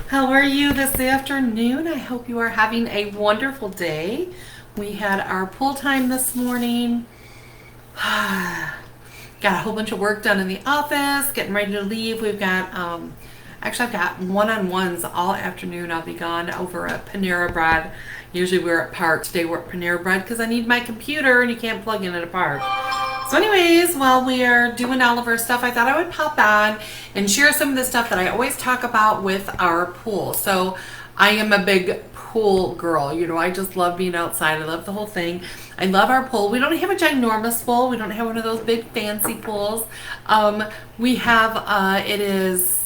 How are you this afternoon? I hope you are having a wonderful day. We had our pool time this morning. Got a whole bunch of work done in the office, getting ready to leave. I've got one-on-ones all afternoon. I'll be gone over at Panera Bread. Usually we're at Park. Today we're at Panera Bread because I need my computer and you can't plug in at a park. So anyways, while we are doing all of our stuff, I thought I would pop on and share some of the stuff that I always talk about with our pool. So I am a big pool girl. I just love being outside. I love the whole thing. I love our pool. We don't have a ginormous pool. We don't have one of those big fancy pools. We have, it is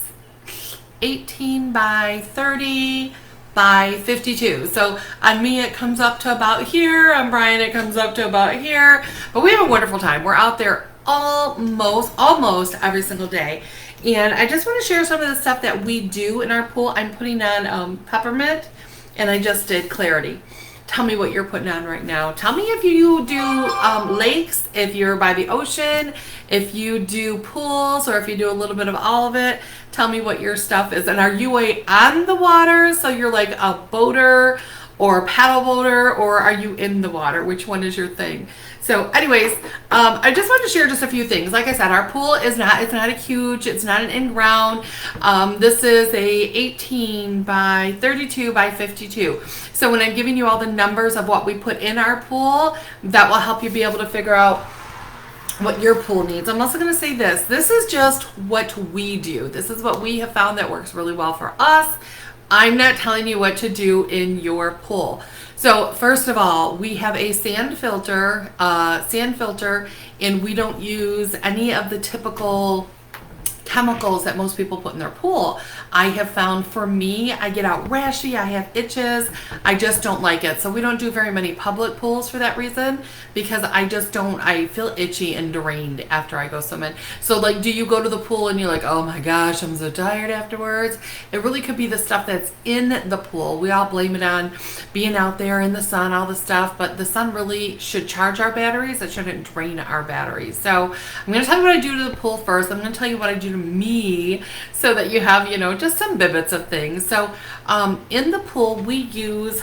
18 by 30 by 52. So on me it comes up to about here. On Brian it comes up to about here. But we have a wonderful time. We're out there almost every single day. And I just want to share some of the stuff that we do in our pool. I'm putting on peppermint, and I just did clarity. Tell me what you're putting on right now. Tell me if you do lakes, if you're by the ocean, if you do pools, or if you do a little bit of all of it. Tell me what your stuff is. And are you on the water? So you're like a boater or a paddle boater, or are you in the water? Which one is your thing? So anyways, I just wanted to share just a few things. Like I said, our pool it's not a huge, it's not an in-ground. This is a 18 by 32 by 52. So when I'm giving you all the numbers of what we put in our pool, that will help you be able to figure out what your pool needs. I'm also going to say this is just what we do. This is what we have found that works really well for us. I'm not telling you what to do in your pool. So first of all, we have a sand filter, and we don't use any of the typical chemicals that most people put in their pool. I have found for me, I get out rashy, I have itches, I just don't like it. So we don't do very many public pools for that reason, because I feel itchy and drained after I go swimming. So like, do you go to the pool and you're like, oh my gosh, I'm so tired afterwards? It really could be the stuff that's in the pool. We all blame it on being out there in the sun, all the stuff, but the sun really should charge our batteries. It shouldn't drain our batteries. So I'm going to tell you what I do to the pool first. I'm going to tell you what I do to me so that you have, just some bits of things. So in the pool, we use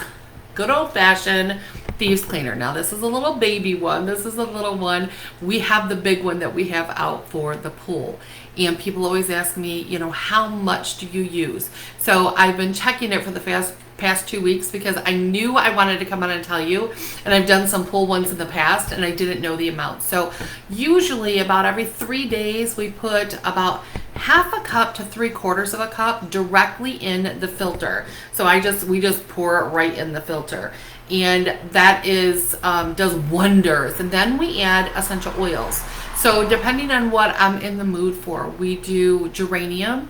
good old-fashioned thieves cleaner. Now this is a little baby one. This is a little one. We have the big one that we have out for the pool. And people always ask me, how much do you use? So I've been checking it for the past 2 weeks because I knew I wanted to come on and tell you, and I've done some pool ones in the past and I didn't know the amount. So usually about every 3 days we put about half a cup to 3/4 of a cup directly in the filter. So we just pour it right in the filter, and that is does wonders. And then we add essential oils. So depending on what I'm in the mood for, we do geranium,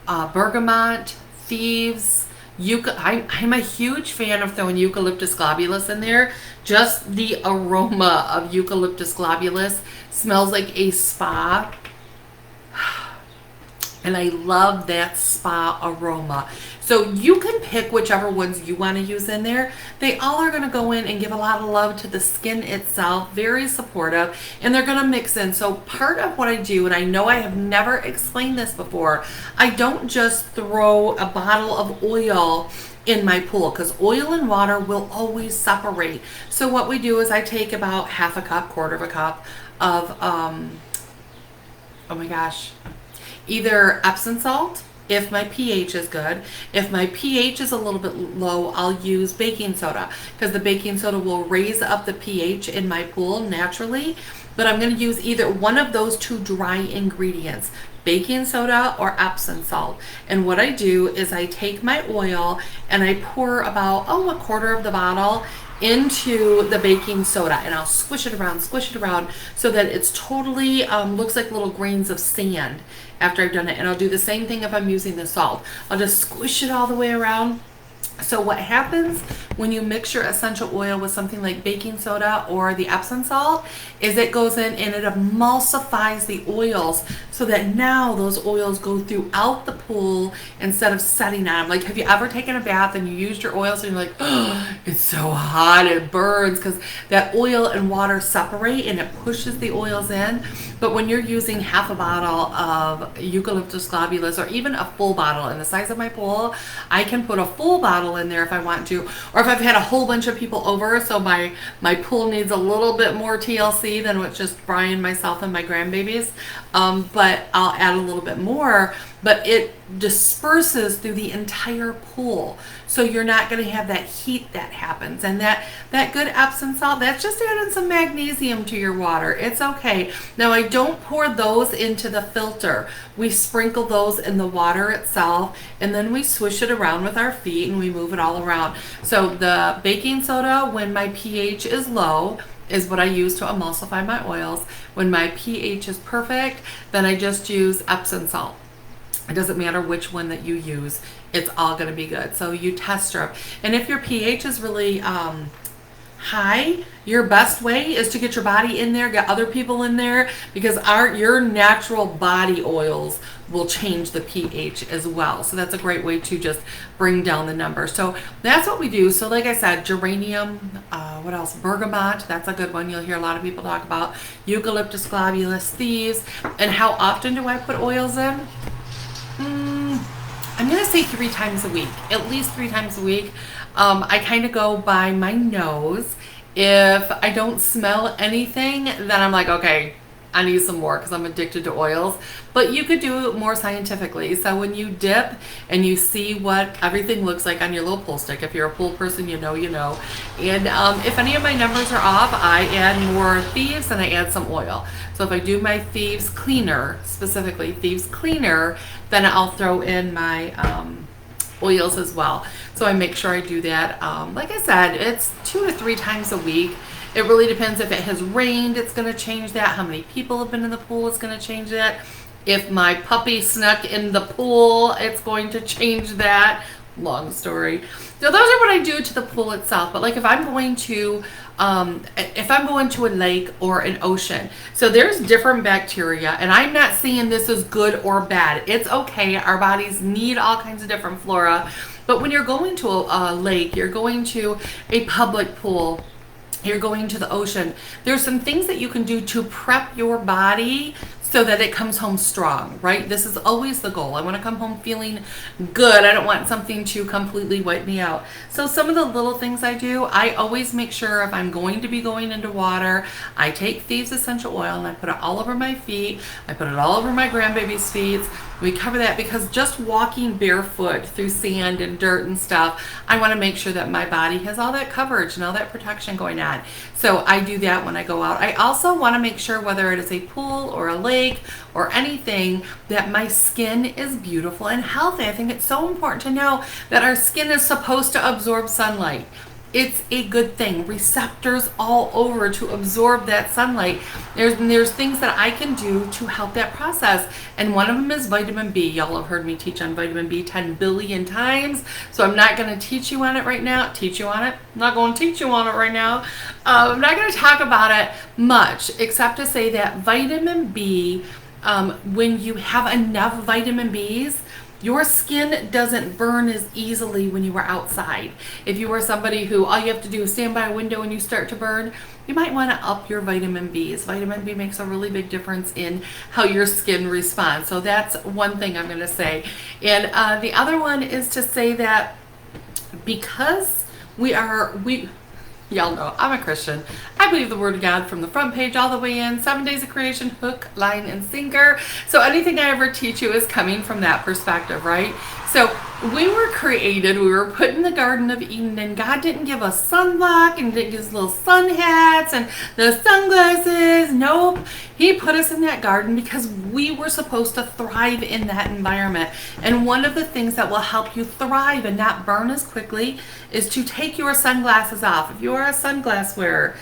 bergamot, thieves, I'm a huge fan of throwing eucalyptus globulus in there. Just the aroma of eucalyptus globulus smells like a spa. And I love that spa aroma. So you can pick whichever ones you want to use in there. They all are going to go in and give a lot of love to the skin itself. Very supportive. And they're going to mix in. So part of what I do, and I know I have never explained this before, I don't just throw a bottle of oil in my pool, because oil and water will always separate. So what we do is I take about half a cup, 1/4 of a cup of, oh my gosh, either Epsom salt, if my pH is good. If my pH is a little bit low, I'll use baking soda, because the baking soda will raise up the pH in my pool naturally. But I'm going to use either one of those two dry ingredients, baking soda or Epsom salt. And what I do is I take my oil and I pour about, 1/4 of the bottle into the baking soda, and I'll squish it around so that it's totally looks like little grains of sand after I've done it. And I'll do the same thing if I'm using the salt. I'll just squish it all the way around. So what happens when you mix your essential oil with something like baking soda or the Epsom salt is it goes in and it emulsifies the oils so that now those oils go throughout the pool instead of setting on them. Like, have you ever taken a bath and you used your oils and you're like, oh, it's so hot, it burns, because that oil and water separate and it pushes the oils in. But when you're using half a bottle of Eucalyptus globulus, or even a full bottle in the size of my pool, I can put a full bottle in there if I want to, or if I've had a whole bunch of people over, so my pool needs a little bit more TLC than with just Brian, myself, and my grandbabies. But I'll add a little bit more, but it disperses through the entire pool. So you're not going to have that heat that happens. And that good Epsom salt, that's just adding some magnesium to your water. It's okay. Now, I don't pour those into the filter. We sprinkle those in the water itself, and then we swish it around with our feet and we move it all around. So the baking soda, when my pH is low, is what I use to emulsify my oils. When my pH is perfect, then I just use Epsom salt. It doesn't matter which one that you use. It's all going to be good. So you test her. And if your pH is really high, your best way is to get your body in there, get other people in there, because your natural body oils will change the pH as well. So that's a great way to just bring down the number. So that's what we do. So like I said, geranium, what else? Bergamot, that's a good one. You'll hear a lot of people talk about Eucalyptus globulus, thieves. And how often do I put oils in? I'm going to say 3 times a week, at least 3 times a week. I kind of go by my nose. If I don't smell anything, then I'm like, okay, I need some more, because I'm addicted to oils. But you could do it more scientifically. So when you dip and you see what everything looks like on your little pool stick, if you're a pool person, you know, you know. And if any of my numbers are off, I add more thieves and I add some oil. So if I do my thieves cleaner, specifically thieves cleaner, then I'll throw in my oils as well. So I make sure I do that. Like I said, it's 2 to 3 times a week. It really depends. If it has rained, it's going to change that. How many people have been in the pool is going to change that. If my puppy snuck in the pool, it's going to change that. Long story. So those are what I do to the pool itself. But like if I'm going to a lake or an ocean, so there's different bacteria, and I'm not saying this is good or bad. It's okay. Our bodies need all kinds of different flora. But when you're going to a lake, you're going to a public pool, you're going to the ocean, there's some things that you can do to prep your body so that it comes home strong, right? This is always the goal. I want to come home feeling good. I don't want something to completely wipe me out. So some of the little things I do, I always make sure if I'm going to be going into water, I take Thieves Essential Oil and I put it all over my feet. I put it all over my grandbaby's feet. We cover that because just walking barefoot through sand and dirt and stuff, I want to make sure that my body has all that coverage and all that protection going on. So I do that when I go out. I also want to make sure, whether it is a pool or a lake or anything, that my skin is beautiful and healthy. I think it's so important to know that our skin is supposed to absorb sunlight. It's a good thing. Receptors all over to absorb that sunlight. There's things that I can do to help that process. And one of them is vitamin B. Y'all have heard me teach on vitamin B 10 billion times. So I'm not going to teach you on it right now. I'm not going to teach you on it right now. I'm not going to talk about it much, except to say that vitamin B, when you have enough vitamin Bs, your skin doesn't burn as easily when you are outside. If you are somebody who all you have to do is stand by a window and you start to burn, you might want to up your vitamin Bs. Vitamin B makes a really big difference in how your skin responds. So that's one thing I'm going to say. And the other one is to say that because y'all know I'm a Christian. I believe the Word of God from the front page all the way in. 7 days of creation, hook, line, and sinker. So anything I ever teach you is coming from that perspective, right? So we were created, we were put in the Garden of Eden, and God didn't give us sunblock and didn't give us little sun hats and the sunglasses. Nope. He put us in that garden because we were supposed to thrive in that environment. And one of the things that will help you thrive and not burn as quickly is to take your sunglasses off. If you are a sunglass wearer,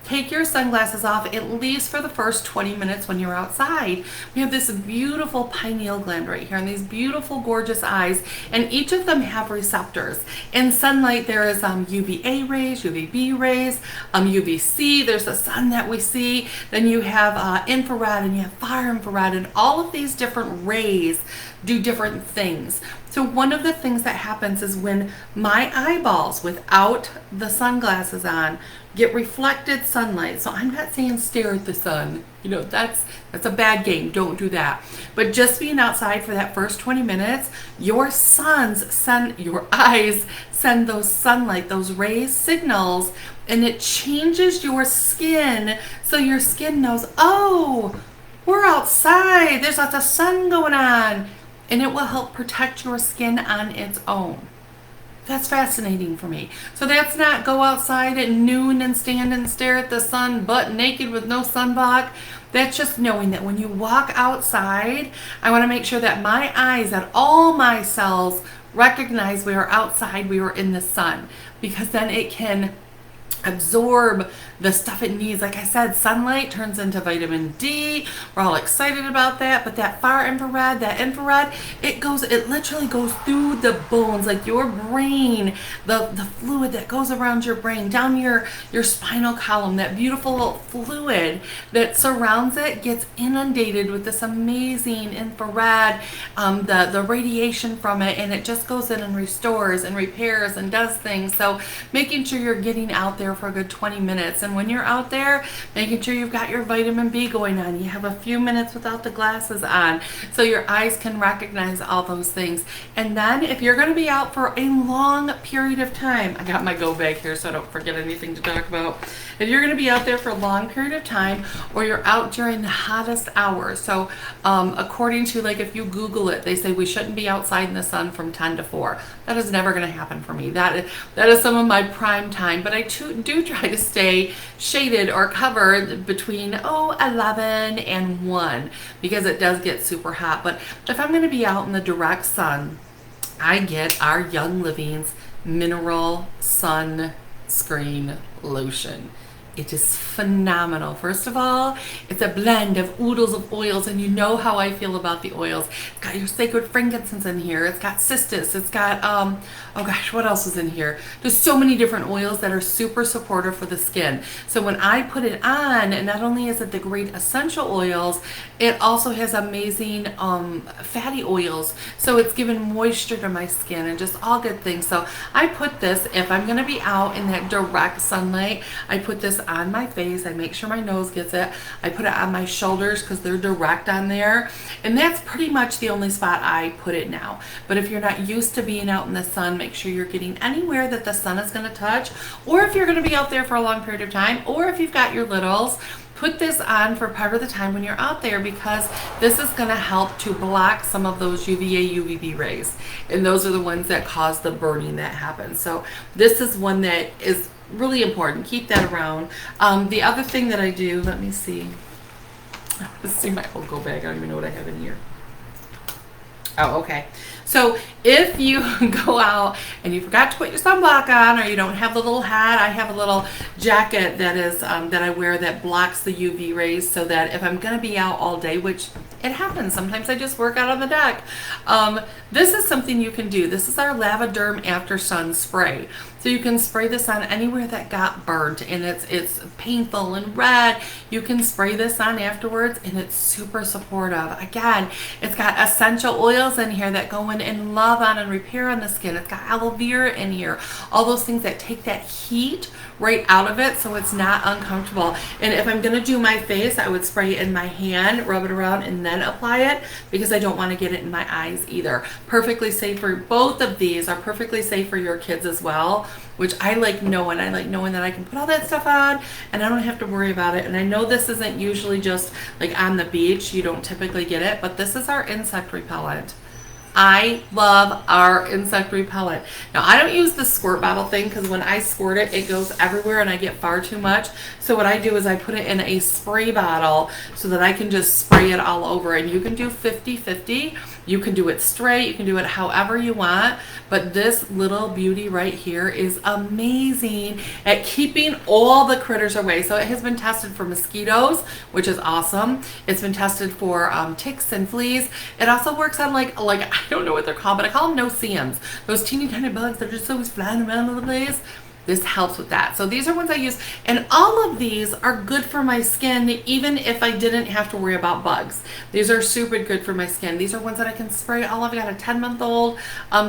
take your sunglasses off at least for the first 20 minutes when you're outside. We have this beautiful pineal gland right here and these beautiful, gorgeous eyes, and each of them have receptors. In sunlight, there is UVA rays, UVB rays, UVC. There's the sun that we see. Then you have infrared and you have far infrared, and all of these different rays do different things. So one of the things that happens is when my eyeballs, without the sunglasses on, get reflected sunlight. So I'm not saying stare at the sun. You know, that's a bad game. Don't do that. But just being outside for that first 20 minutes, your eyes send those sunlight, those rays signals, and it changes your skin so your skin knows, oh, we're outside. There's lots of sun going on. And it will help protect your skin on its own. That's fascinating for me. So that's not go outside at noon and stand and stare at the sun butt naked with no sunblock. That's just knowing that when you walk outside, I want to make sure that my eyes, that all my cells recognize we are outside, we are in the sun, because then it can absorb the stuff it needs. Like I said, sunlight turns into vitamin D. We're all excited about that, but that far infrared, it literally goes through the bones, like your brain, the fluid that goes around your brain, down your spinal column, that beautiful fluid that surrounds it gets inundated with this amazing infrared, the radiation from it, and it just goes in and restores and repairs and does things. So making sure you're getting out there for a good 20 minutes. And when you're out there, making sure you've got your vitamin B going on. You have a few minutes without the glasses on so your eyes can recognize all those things. And then if you're going to be out for a long period of time, I got my go bag here so I don't forget anything to talk about. If you're going to be out there for a long period of time, or you're out during the hottest hours, so according to, like, if you Google it, they say we shouldn't be outside in the sun from 10 to 4. That is never going to happen for me. That is some of my prime time, but I do try to stay shaded or covered between 11 and 1, because it does get super hot. But if I'm going to be out in the direct sun, I get our Young Living's mineral sunscreen lotion. It is phenomenal. First of all, it's a blend of oodles of oils, and you know how I feel about the oils. It's got your sacred frankincense in here. It's got cistus. It's got, oh gosh, what else is in here? There's so many different oils that are super supportive for the skin. So when I put it on, and not only is it the great essential oils, it also has amazing fatty oils. So it's giving moisture to my skin and just all good things. So I put this, if I'm going to be out in that direct sunlight, I put this on my face. I make sure my nose gets it. I put it on my shoulders because they're direct on there. And that's pretty much the only spot I put it now. But if you're not used to being out in the sun, make sure you're getting anywhere that the sun is going to touch. Or if you're going to be out there for a long period of time, or if you've got your littles, put this on for part of the time when you're out there, because this is going to help to block some of those UVA, UVB rays. And those are the ones that cause the burning that happens. So this is one that is really important. Keep that around. The other thing that I do, let me see. Let's see my whole go bag. I don't even know what I have in here. Oh, okay. So if you go out and you forgot to put your sunblock on, or you don't have the little hat, I have a little jacket that is that I wear that blocks the UV rays, so that if I'm going to be out all day, which it happens, sometimes I just work out on the deck, this is something you can do. This is our Lavaderm After Sun Spray. So you can spray this on anywhere that got burnt and it's painful and red. You can spray this on afterwards, and it's super supportive. Again, it's got essential oils in here that go in and love on and repair on the skin. It's got aloe vera in here. All those things that take that heat right out of it so it's not uncomfortable. And if I'm going to do my face, I would spray it in my hand, rub it around, and then apply it, because I don't want to get it in my eyes either. Perfectly safe for both of these, are perfectly safe for your kids as well, which I like knowing. I like knowing that I can put all that stuff on and I don't have to worry about it. And I know this isn't usually just like on the beach. You don't typically get it, but this is our insect repellent. I love our insect repellent. Now, I don't use the squirt bottle thing, because when I squirt it, it goes everywhere and I get far too much. So what I do is I put it in a spray bottle so that I can just spray it all over. And you can do 50-50. You can do it straight, you can do it however you want, but this little beauty right here is amazing at keeping all the critters away. So it has been tested for mosquitoes, which is awesome. It's been tested for ticks and fleas. It also works on like I don't know what they're called, but I call them no-see-ums. Those teeny tiny bugs that are just always flying around the place. This helps with that. So these are ones I use, and all of these are good for my skin even if I didn't have to worry about bugs. These are super good for my skin. These are ones that I can spray all of. I got a 10-month-old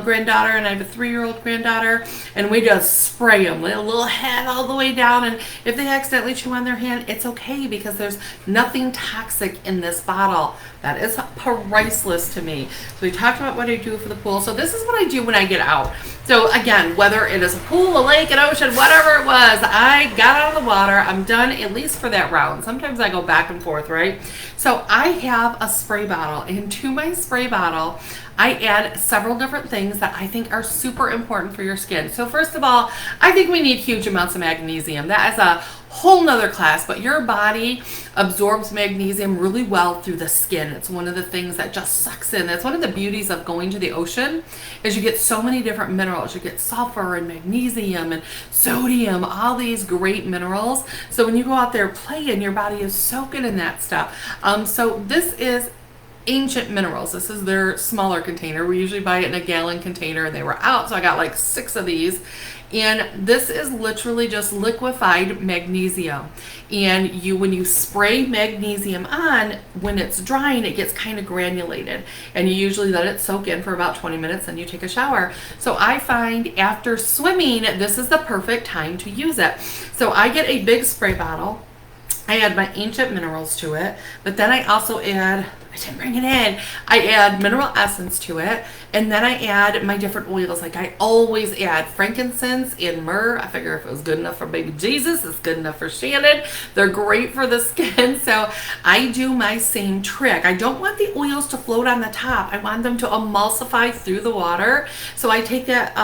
granddaughter, and I have a 3-year-old granddaughter, and we just spray them with a little head all the way down, and if they accidentally chew on their hand, it's okay because there's nothing toxic in this bottle. That is priceless to me. So we talked about what I do for the pool. So this is what I do when I get out. So again, whether it is a pool, a lake, an ocean, whatever it was, I got out of the water. I'm done at least for that round. Sometimes I go back and forth, right? So I have a spray bottle, and to my spray bottle, I add several different things that I think are super important for your skin. So first of all, I think we need huge amounts of magnesium. That is a whole nother class, but your body absorbs magnesium really well through the skin. It's one of the things that just sucks in. That's one of the beauties of going to the ocean is you get so many different minerals. You get sulfur and magnesium and sodium, all these great minerals. So when you go out there playing, your body is soaking in that stuff. So this is Ancient Minerals. This is their smaller container. We usually buy it in a gallon container, and they were out, so I got like 6 of these. And this is literally just liquefied magnesium. And when you spray magnesium on, when it's drying, it gets kind of granulated. And you usually let it soak in for about 20 minutes, and you take a shower. So I find after swimming, this is the perfect time to use it. So I get a big spray bottle. I add my Ancient Minerals to it, but then I also add, I didn't bring it in, I add mineral essence to it, and then I add my different oils. Like I always add frankincense and myrrh. I figure if it was good enough for baby Jesus, it's good enough for Shannon. They're great for the skin, so I do my same trick. I don't want the oils to float on the top. I want them to emulsify through the water. So I take that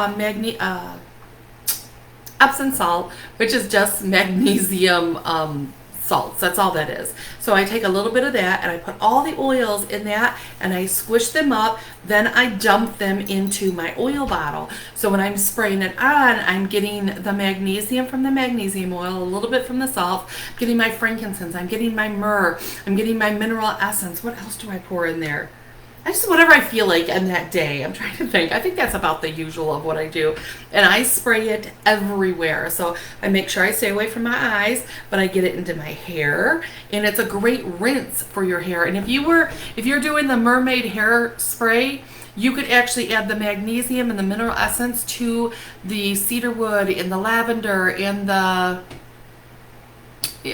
Epsom salt, which is just magnesium salts. That's all that is. So I take a little bit of that, and I put all the oils in that, and I squish them up. Then I dump them into my oil bottle. So when I'm spraying it on, I'm getting the magnesium from the magnesium oil, a little bit from the salt, I'm getting my frankincense, I'm getting my myrrh, I'm getting my mineral essence. What else do I pour in there? I just, whatever I feel like in that day. I'm trying to think. I think that's about the usual of what I do. And I spray it everywhere. So I make sure I stay away from my eyes, but I get it into my hair. And it's a great rinse for your hair. And if you're doing the mermaid hair spray, you could actually add the magnesium and the mineral essence to the cedarwood and the lavender and the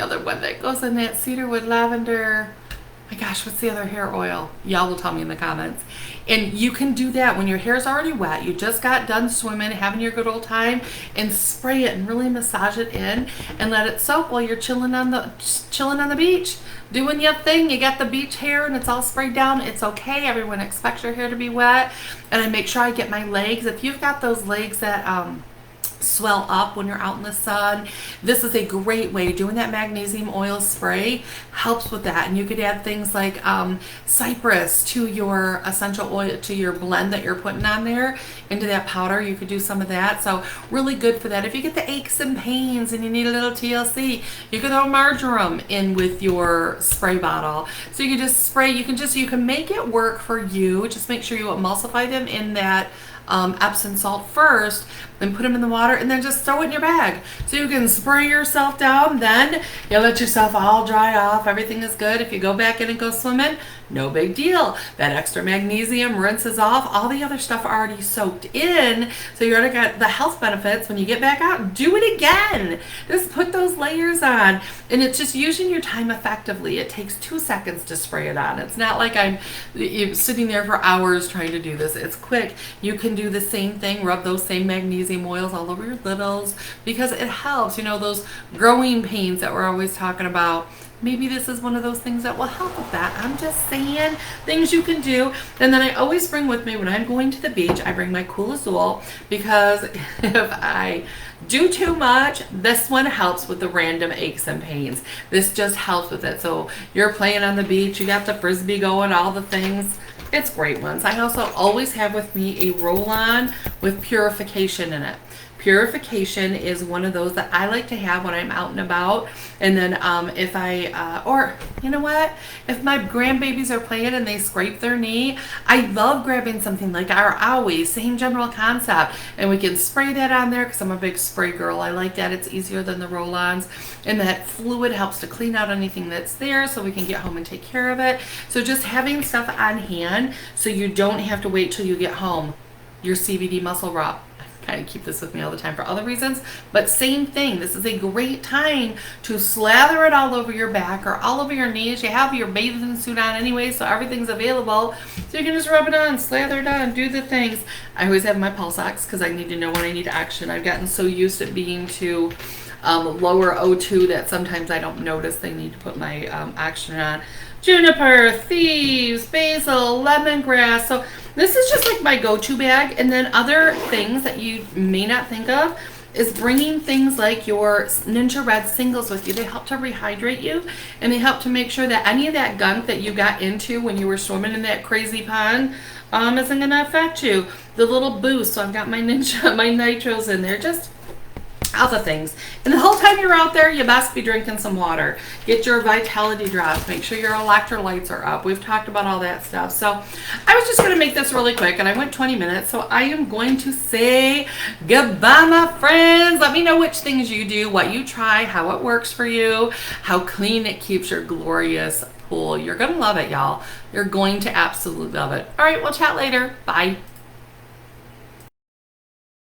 other one that goes in that cedarwood, lavender. My gosh, what's the other hair oil? Y'all will tell me in the comments. And you can do that when your hair's already wet. You just got done swimming, having your good old time, and spray it and really massage it in and let it soak while you're chilling on the beach, doing your thing. You got the beach hair and it's all sprayed down. It's okay. Everyone expects your hair to be wet. And I make sure I get my legs. If you've got those legs that swell up when you're out in the sun, this is a great way. Doing that magnesium oil spray helps with that. And you could add things like cypress to your essential oil, to your blend that you're putting on there, into that powder. You could do some of that. So really good for that. If you get the aches and pains and you need a little TLC, you can throw marjoram in with your spray bottle. So you can just spray, you can make it work for you. Just make sure you emulsify them in that Epsom salt first, then put them in the water, and then just throw it in your bag. So you can spray yourself down, then you let yourself all dry off. Everything is good. If you go back in and go swimming, no big deal. That extra magnesium rinses off. All the other stuff already soaked in, so you already got the health benefits. When you get back out, do it again. Just put those layers on, and it's just using your time effectively. It takes 2 seconds to spray it on. It's not like I'm sitting there for hours trying to do this. It's quick. You can do the same thing, rub those same magnesium oils all over your littles, because it helps. You know, those growing pains that we're always talking about. Maybe this is one of those things that will help with that. I'm just saying things you can do. And then I always bring with me, when I'm going to the beach, I bring my Cool Azul, because if I do too much, this one helps with the random aches and pains. This just helps with it. So you're playing on the beach, you got the frisbee going, all the things. It's great ones. I also always have with me a roll-on with purification in it. Purification is one of those that I like to have when I'm out and about. And then if I, or you know what? If my grandbabies are playing and they scrape their knee, I love grabbing something like our Owie, same general concept. And we can spray that on there because I'm a big spray girl. I like that. It's easier than the roll-ons. And that fluid helps to clean out anything that's there so we can get home and take care of it. So just having stuff on hand so you don't have to wait till you get home. Your CBD muscle rub. Kind of keep this with me all the time for other reasons, but same thing. This is a great time to slather it all over your back or all over your knees. You have your bathing suit on anyway, so everything's available. So you can just rub it on, slather it on, do the things. I always have my pulse ox because I need to know when I need action. I've gotten so used to being to lower O2 that sometimes I don't notice they need to put my action on. Juniper, thieves, basil, lemongrass. So this is just like my go-to bag. And then other things that you may not think of is bringing things like your Ninja Red singles with you. They help to rehydrate you, and they help to make sure that any of that gunk that you got into when you were swimming in that crazy pond isn't going to affect you. The little boost. So I've got my Ninja, my nitros in there. Just other things. And the whole time you're out there, you best be drinking some water. Get your vitality drops. Make sure your electrolytes are up. We've talked about all that stuff. So I was just going to make this really quick, and I went 20 minutes. So I am going to say goodbye, my friends. Let me know which things you do, what you try, how it works for you, how clean it keeps your glorious pool. You're going to love it, y'all. You're going to absolutely love it. All right, we'll chat later. Bye.